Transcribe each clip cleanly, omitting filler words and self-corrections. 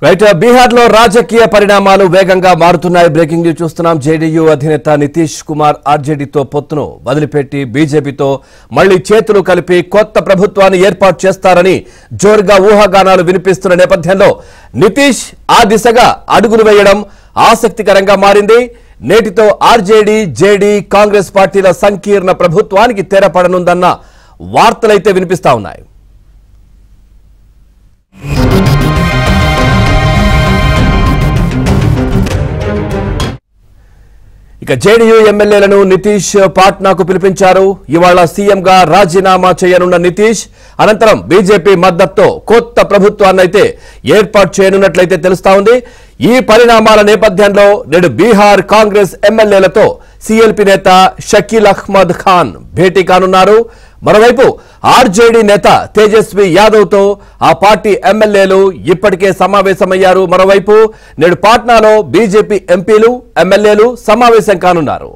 Right Bihar లో రాజకీయ పరిణామాలు వేగంగా మారుతున్నాయి. బ్రేకింగ్ న్యూస్ చూస్తున్నాం. జేడీయూ అధినేత నితీష్ కుమార్ ఆర్జేడీతో పొత్తును వదిలిపెట్టి బీజేపీతో మళ్లీ చేతులు కలిపి కొత్త ప్రభుత్వాన్ని ఏర్పాటు చేస్తారని జోరుగా ఊహాగానాలు వినిపిస్తున్న నేపథ్యంలో నితీష్ ఆ దిశగా అడుగులు వేయడం ఆసక్తికరంగా మారింది. నేటితో ఆర్జేడీ, జేడీ, కాంగ్రెస్ పార్టీల సంకీర్ణ ప్రభుత్వానికి తెరపడనుందన్న వార్తలైతే వినిపిస్తా ఉన్నాయి. ఇక జేడీయూ ఎమ్మెల్యేలను నితీష్ పాట్నాకు పిలిపించారు. ఇవాళ సీఎంగా రాజీనామా చేయనున్న నితీష్ అనంతరం బీజేపీ మద్దతుతో కొత్త ప్రభుత్వాన్నైతే ఏర్పాటు చేయనున్నట్లయితే తెలుస్తా ఉంది. ఈ పరిణామాల నేపథ్యంలో నేడు బీహార్ కాంగ్రెస్ ఎమ్మెల్యేలతో సీఎల్పీ నేత షకీల్ అహ్మద్ ఖాన్ భేటీ కానున్నారు. మరోవైపు ఆర్జేడీ నేత తేజస్వి యాదవ్ తో ఆ పార్టీ ఎమ్మెల్యేలు ఇప్పటికే సమావేశమయ్యారు. మరోవైపు నేడు పాట్నాలో బీజేపీ ఎంపీలు, ఎమ్మెల్యేలు సమావేశం కానున్నారు.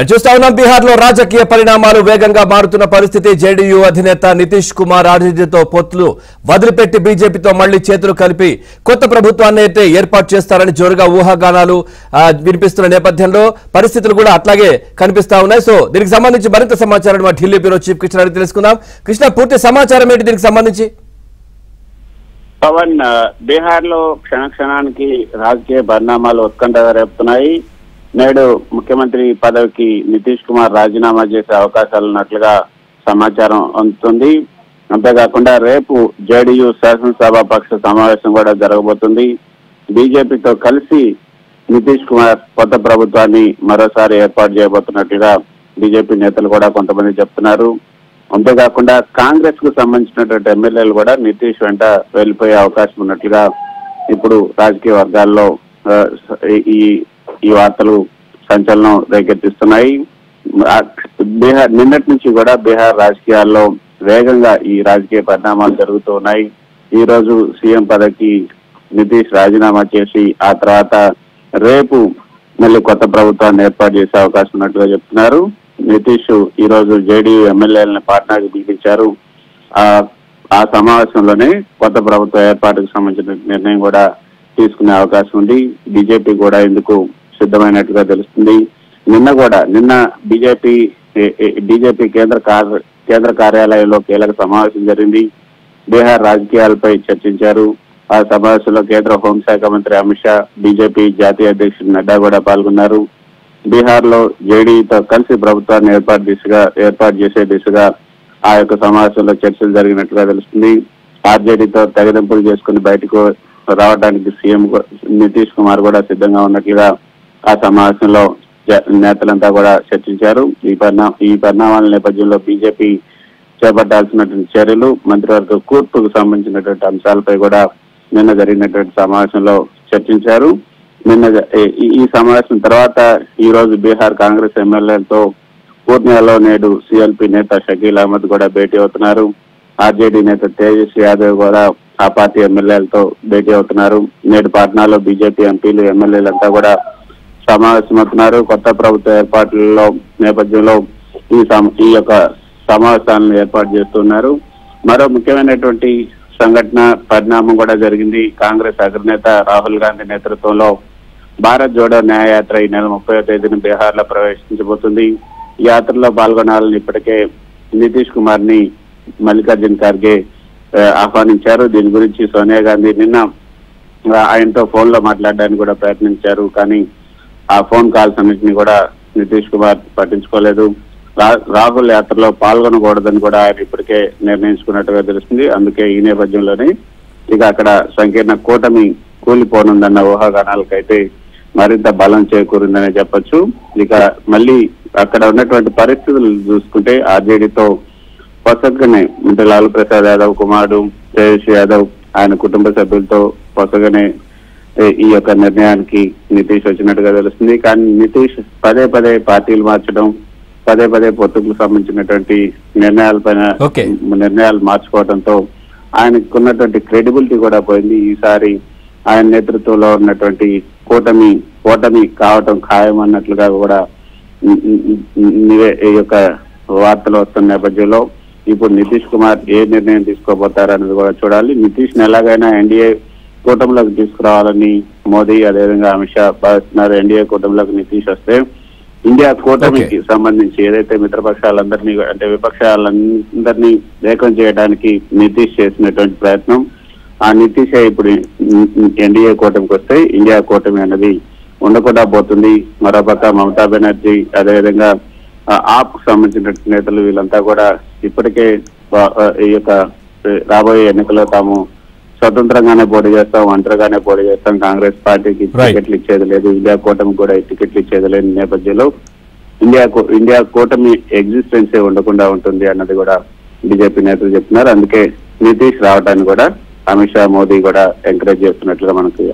చూస్తా ఉన్నాం. బీహార్ లో రాజకీయ పరిణామాలు వేగంగా మారుతున్న పరిస్థితి. జేడీయూ అధినేత నితీష్ కుమార్ ఆర్జేడీతో పొత్తులు వదిలిపెట్టి బీజేపీతో మళ్లీ చేతులు కలిపి కొత్త ప్రభుత్వాన్ని అయితే ఏర్పాటు చేస్తారని జోరుగా ఊహాగానాలు వినిపిస్తున్న నేపథ్యంలో పరిస్థితులు కూడా అట్లాగే కనిపిస్తా ఉన్నాయి. సో దీనికి సంబంధించి మరింత సమాచారం మా ఢిల్లీ బ్యూరో చీఫ్ కృష్ణ అడిగి తెలుసుకుందాం. కృష్ణ, పూర్తి సమాచారం ఏంటి దీనికి సంబంధించి? పవన్, బీహార్ లో క్షణానికి రాజకీయ పరిణామాలు ఉత్కంఠగా రేపుతున్నాయి. నేడు ముఖ్యమంత్రి పదవికి నితీష్ కుమార్ రాజీనామా చేసే అవకాశాలు ఉన్నట్లుగా సమాచారం అందుతుంది. అంతేకాకుండా రేపు జేడీయూ శాసనసభాపక్ష సమావేశం కూడా జరగబోతుంది. బీజేపీతో కలిసి నితీష్ కుమార్ కొత్త ప్రభుత్వాన్ని మరోసారి ఏర్పాటు చేయబోతున్నట్లుగా బీజేపీ నేతలు కూడా కొంతమంది చెప్తున్నారు. అంతేకాకుండా కాంగ్రెస్ కు సంబంధించినటువంటి ఎమ్మెల్యేలు కూడా నితీష్ వెంట వెళ్లిపోయే అవకాశం ఉన్నట్లుగా ఇప్పుడు రాజకీయ వర్గాల్లో ఈ వార్తలు సంచలనం రేకెత్తిస్తున్నాయి. బీహార్ నిన్నటి నుంచి కూడా బీహార్ రాజకీయాల్లో వేగంగా ఈ రాజకీయ పరిణామాలు జరుగుతూ ఉన్నాయి. ఈ రోజు సీఎం పదవికి నితీష్ రాజీనామా చేసి ఆ తర్వాత రేపు మళ్ళీ కొత్త ప్రభుత్వాన్ని ఏర్పాటు చేసే అవకాశం ఉన్నట్టుగా చెప్తున్నారు. నితీష్ ఈ రోజు జేడీయూ ఎమ్మెల్యేలను పాట్నాకి పిలిపించారు. ఆ సమావేశంలోనే కొత్త ప్రభుత్వ ఏర్పాటుకు సంబంధించిన నిర్ణయం కూడా తీసుకునే అవకాశం ఉంది. బీజేపీ కూడా ఇందుకు సిద్ధమైనట్టుగా తెలుస్తుంది. నిన్న బీజేపీ కేంద్ర కార్యాలయంలో కీలక సమావేశం జరిగింది. బీహార్ రాజకీయాలపై చర్చించారు. ఆ సమావేశంలో కేంద్ర హోంశాఖ మంత్రి అమిత్ షా, బీజేపీ జాతీయ అధ్యక్షుడు నడ్డా కూడా పాల్గొన్నారు. బీహార్ లో జేడీతో కలిసి ప్రభుత్వాన్ని ఏర్పాటు చేసే దిశగా ఆ యొక్క సమావేశంలో చర్చలు జరిగినట్టుగా తెలుస్తుంది. ఆర్జేడీతో తెగదెంపులు చేసుకుని బయటకు రావడానికి సీఎం నితీష్ కుమార్ కూడా సిద్ధంగా ఉన్నట్లుగా ఆ సమావేశంలో నేతలంతా కూడా చర్చించారు. ఈ పరిణామాల నేపథ్యంలో బీజేపీ చేపట్టాల్సినటువంటి చర్యలు, మంత్రివర్గ కూర్పుకు సంబంధించినటువంటి అంశాలపై కూడా నిన్న జరిగినటువంటి సమావేశంలో చర్చించారు. ఈ సమావేశం తర్వాత ఈ రోజు బీహార్ కాంగ్రెస్ ఎమ్మెల్యేలతో పూర్ణియాలో నేడు సీఎల్పీ నేత షకీల్ అహ్మద్ కూడా భేటీ అవుతున్నారు. ఆర్జేడీ నేత తేజస్వి యాదవ్ కూడా ఆ పార్టీ ఎమ్మెల్యేలతో భేటీ అవుతున్నారు. నేడు పాట్నాలో బీజేపీ ఎంపీలు, ఎమ్మెల్యేలంతా కూడా సమావేశమవుతున్నారు. కొత్త ప్రభుత్వ ఏర్పాట్లలో నేపథ్యంలో ఈ యొక్క సమావేశాలను ఏర్పాటు చేస్తున్నారు. మరో ముఖ్యమైనటువంటి పరిణామం కూడా జరిగింది. కాంగ్రెస్ అగ్రనేత రాహుల్ గాంధీ నేతృత్వంలో భారత్ జోడో న్యాయయాత్ర ఈ నెల 30వ తేదీన బీహార్ లో ప్రవేశించబోతుంది. ఈ యాత్రలో పాల్గొనాలని ఇప్పటికే నితీష్ కుమార్ ని మల్లికార్జున్ ఖర్గే ఆహ్వానించారు. దీని గురించి సోనియా గాంధీ నిన్న ఆయనతో ఫోన్ లో మాట్లాడడానికి కూడా ప్రయత్నించారు. కానీ ఆ ఫోన్ కాల్స్ అన్నింటినీ కూడా నితీష్ కుమార్ పట్టించుకోలేదు. రాహుల్ యాత్రలో పాల్గొనకూడదని కూడా ఆయన ఇప్పటికే నిర్ణయించుకున్నట్టుగా తెలుస్తుంది. అందుకే ఈ నేపథ్యంలోనే ఇక అక్కడ సంకీర్ణ కూటమి కూలిపోనుందన్న ఊహాగానాలకైతే మరింత బలం చేకూరిందనే చెప్పొచ్చు. ఇక మళ్ళీ అక్కడ ఉన్నటువంటి పరిస్థితులు చూసుకుంటే ఆర్జేడీతో పొసగనే అంటే లాలూ ప్రసాద్ యాదవ్ కుమారుడు తేజస్వి యాదవ్ ఆయన కుటుంబ సభ్యులతో పొసగనే ఈ యొక్క నిర్ణయానికి నితీష్ వచ్చినట్టుగా తెలుస్తుంది. కానీ నితీష్ పదే పార్టీలు మార్చడం, పదే పొత్తుకు సంబంధించినటువంటి నిర్ణయాలు మార్చుకోవడంతో ఆయనకు ఉన్నటువంటి క్రెడిబిలిటీ కూడా పోయింది. ఈసారి ఆయన నేతృత్వంలో ఉన్నటువంటి కూటమి కావటం ఖాయం అన్నట్లుగా కూడా ఈ యొక్క వార్తలు వస్తున్న నేపథ్యంలో ఇప్పుడు నితీష్ కుమార్ ఏ నిర్ణయం తీసుకోబోతారనేది కూడా చూడాలి. నితీష్ ని ఎలాగైనా ఎన్డీఏ కూటమిలోకి తీసుకురావాలని మోదీ అదేవిధంగా అమిత్ షా భావిస్తున్నారు. ఎన్డీఏ కూటమిలోకి నితీష్ వస్తే ఇండియా కూటమికి సంబంధించి ఏదైతే మిత్రపక్షాలందరినీ అంటే విపక్షాలందరినీ ఏకం చేయడానికి నితీష్ చేసినటువంటి ప్రయత్నం, ఆ నితీషే ఇప్పుడు ఎన్డీఏ కూటమికి వస్తే ఇండియా కూటమి అన్నది ఉండకుండా పోతుంది. మరోపక్క మమతా బెనర్జీ అదేవిధంగా ఆప్ కు సంబంధించిన నేతలు వీళ్ళంతా కూడా ఇప్పటికే ఈ యొక్క రాబోయే ఎన్నికల్లో తాము స్వతంత్రంగానే పోటీ చేస్తాం, ఒంటరిగానే పోటీ చేస్తాం, కాంగ్రెస్ పార్టీకి టికెట్లు ఇచ్చేది లేదు, ఇండియా కూటమి కూడా టికెట్లు ఇచ్చేది లేని నేపథ్యంలో ఇండియా కూటమి ఎగ్జిస్టెన్సే ఉండకుండా ఉంటుంది అన్నది కూడా బీజేపీ నేతలు చెప్తున్నారు. అందుకే నితీష్ రావడాన్ని కూడా అమిత్ షా మోదీ కూడా ఎంకరేజ్ చేస్తున్నట్లుగా మనకి